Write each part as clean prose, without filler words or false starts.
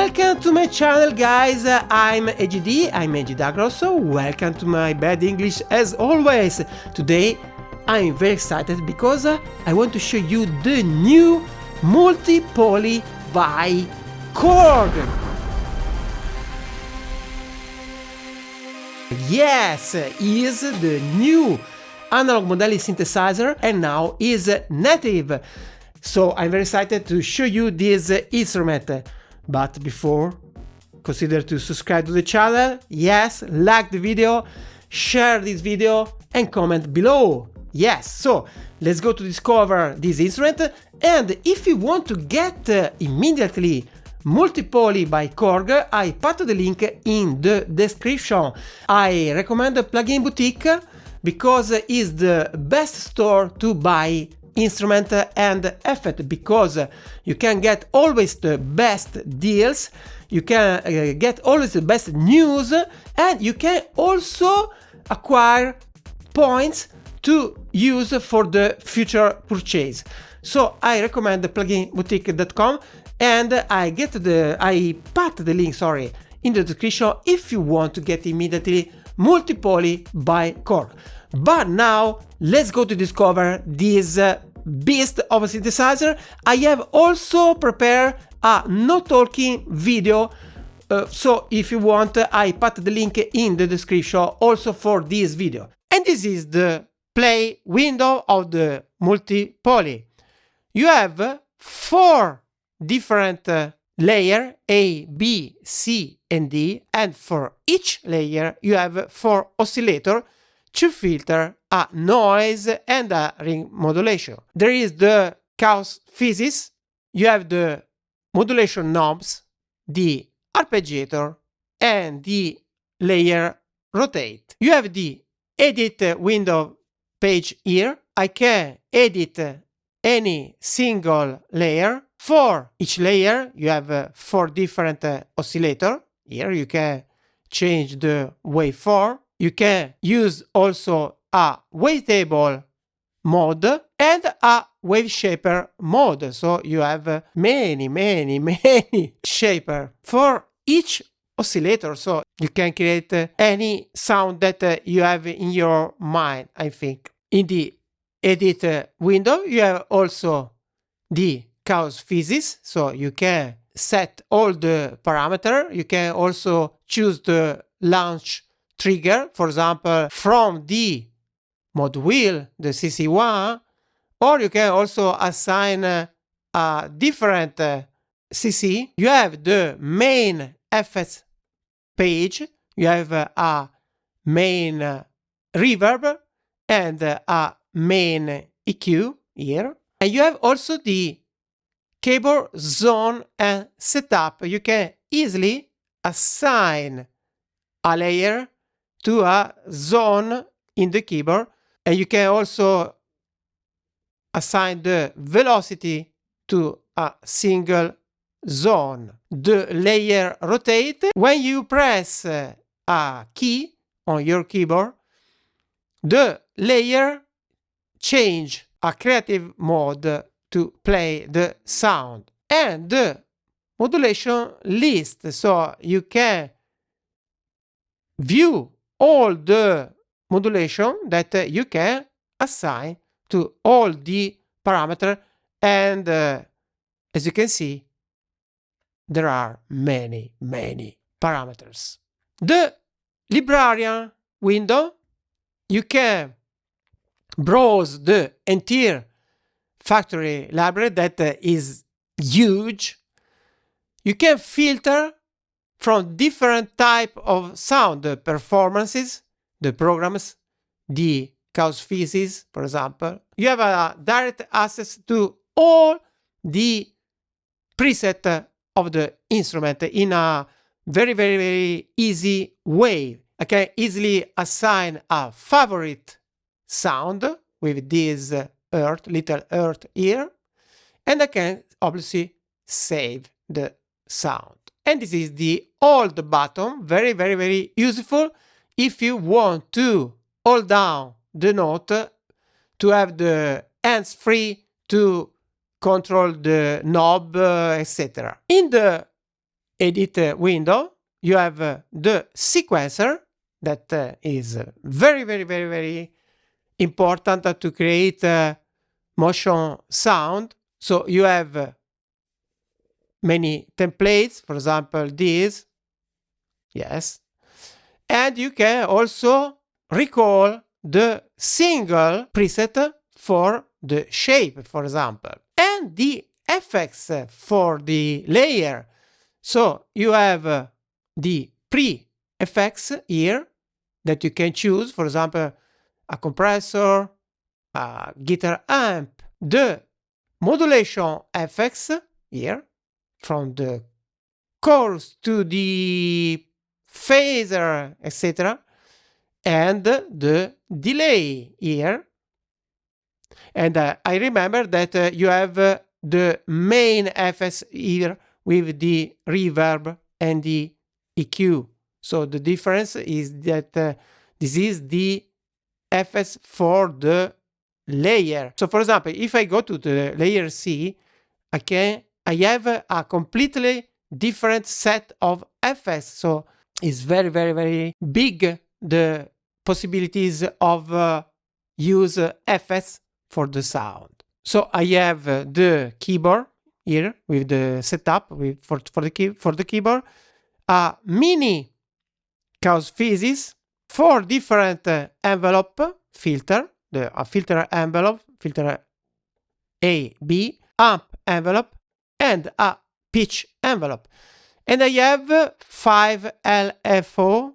Welcome to my channel, guys. I'm AGDugros, so welcome to my bad English as always. Today I'm very excited because I want to show you the new multi-poly by KORG. Yes, is the new analog modality synthesizer and now is native. So I'm very excited to show you this instrument. But before, consider to subscribe to the channel, yes, like the video, share this video and comment below. Yes, so let's go to discover this instrument. And if you want to get immediately multi-poly by KORG, I put the link in the description. I recommend Plugin Boutique because it's the best store to buy instrument and effect, because you can get always the best deals, you can get always the best news, and you can also acquire points to use for the future purchase. So I recommend pluginboutique.com, and I put the link, in the description if you want to get immediately multi-poly by KORG. But now let's go to discover this beast of a synthesizer. I have also prepared a no talking video, so if you want, I put the link in the description also for this video. And this is the play window of the multi-poly. You have 4 different layers, A, B, C and D, and for each layer you have 4 oscillators to filter a noise and a ring modulation. There is the Kaoss Physics, you have the modulation knobs, the arpeggiator and the layer rotate. You have the edit window page here. I can edit any single layer. For each layer you have 4 different oscillators. Here you can change the waveform. You can use also a wavetable mode and a wave shaper mode. So you have many shaper for each oscillator. So you can create any sound that you have in your mind, I think. In the edit window, you have also the Kaoss Physics. So you can set all the parameters. You can also choose the launch trigger, for example, from the mod wheel, the CC1, or you can also assign a different CC. You have the main effects page, you have a main reverb and a main EQ here, and you have also the keyboard zone and setup. You can easily assign a layer to a zone in the keyboard, and you can also assign the velocity to a single zone. The layer rotate. When you press a key on your keyboard, the layer change a creative mode to play the sound, and the modulation list, so you can view all the modulation that you can assign to all the parameters, and as you can see, there are many parameters. The Librarian window, you can browse the entire factory library that is huge. You can filter from different type of sound, the performances, the programs, the Kaoss Physics, for example. You have a direct access to all the preset of the instrument in a very easy way. I can easily assign a favorite sound with this little earth here, and I can obviously save the sound. And this is the hold button, very useful if you want to hold down the note, to have the hands free to control the knob, etc. In the edit window, you have the sequencer that is very important to create motion sound. So you have many templates, for example, this, yes, and you can also recall the single preset for the shape, for example, and the effects for the layer. So you have the pre-effects here that you can choose, for example, a compressor, a guitar amp, the modulation effects here, from the chorus to the phaser, etc., and the delay here. And I remember that you have the main effects here with the reverb and the EQ. So the difference is that this is the effects for the layer. So for example, if I go to the layer C, I have a completely different set of effects. So it's very big, the possibilities of use effects for the sound. So I have the keyboard here with the setup for the keyboard, a mini Kaoss Physics, 4 different envelope filter, a filter envelope, filter A, B, amp envelope, and a pitch envelope. And I have 5 LFO.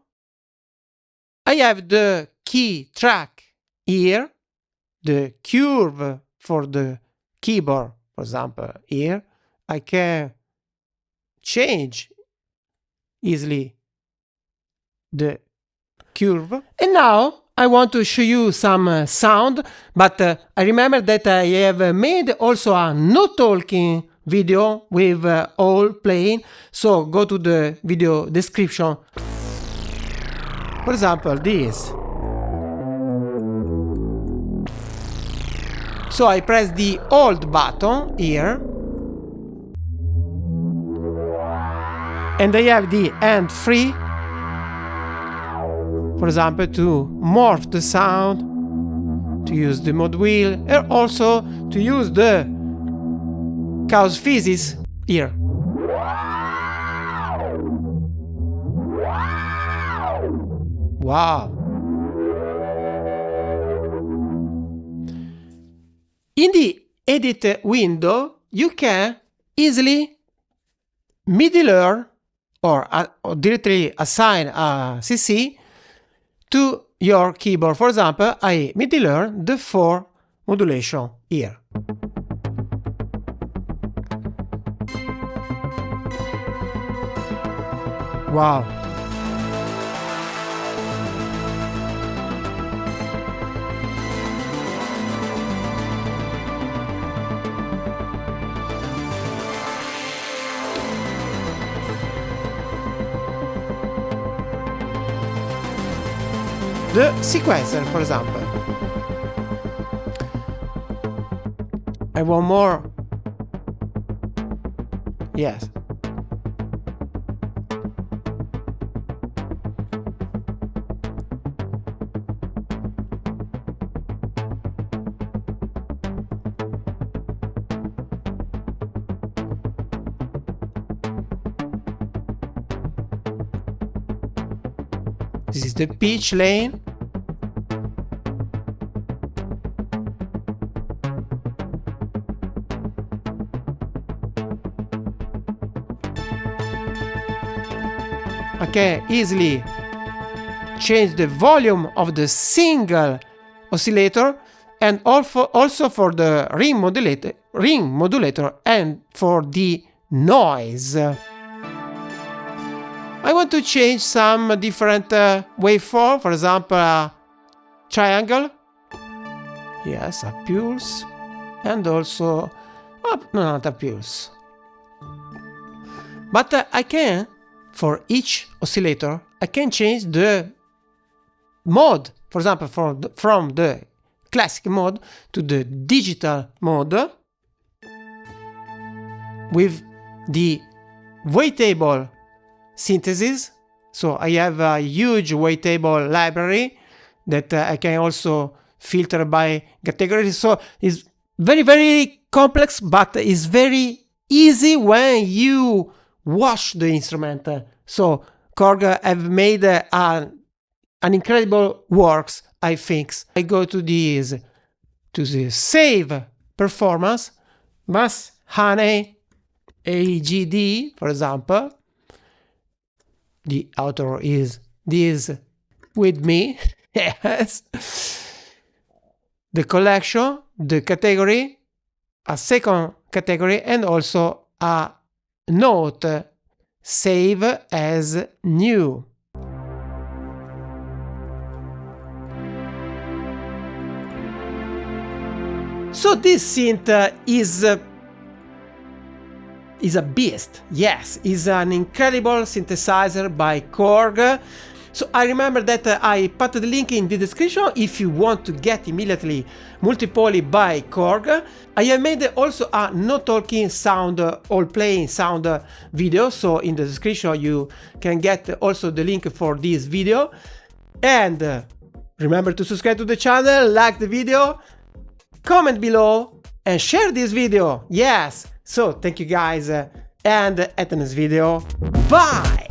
I have the key track here, the curve for the keyboard, for example, here. I can change easily the curve. And now I want to show you some sound, but I remember that I have made also a no talking video with all playing, so go to the video description. For example, this. So I press the hold button here, and I have the hand free, for example, to morph the sound, to use the mod wheel, and also to use the Kaoss Physics here. Wow! In the edit window, you can easily MIDI learn or directly assign a CC to your keyboard. For example, I MIDI learn the 4 modulation here. Wow! The sequencer, for example. I want more. Yes. This is the pitch lane. I can easily change the volume of the single oscillator, and also for the ring modulator and for the noise. I want to change some different waveform, for example, a triangle, yes, a pulse, and also, no, not a pulse. But I can, for each oscillator, I can change the mode, for example, from the classic mode to the digital mode with the wavetable synthesis. So I have a huge wavetable library that I can also filter by category. So it's very, very complex, but it's very easy when you watch the instrument. So KORG have made an incredible works, I think. I go to the save performance, Mass Honey AGD, for example. The author is this with me. Yes. The collection, the category, a second category, and also a note, save as new. So this synth is a beast. Yes, is an incredible synthesizer by KORG. So I remember that I put the link in the description if you want to get immediately Multipoly by KORG. I have made also a no talking sound, all playing sound video. So in the description you can get also the link for this video. And remember to subscribe to the channel, like the video, comment below and share this video. Yes. So thank you guys and at the next video. Bye!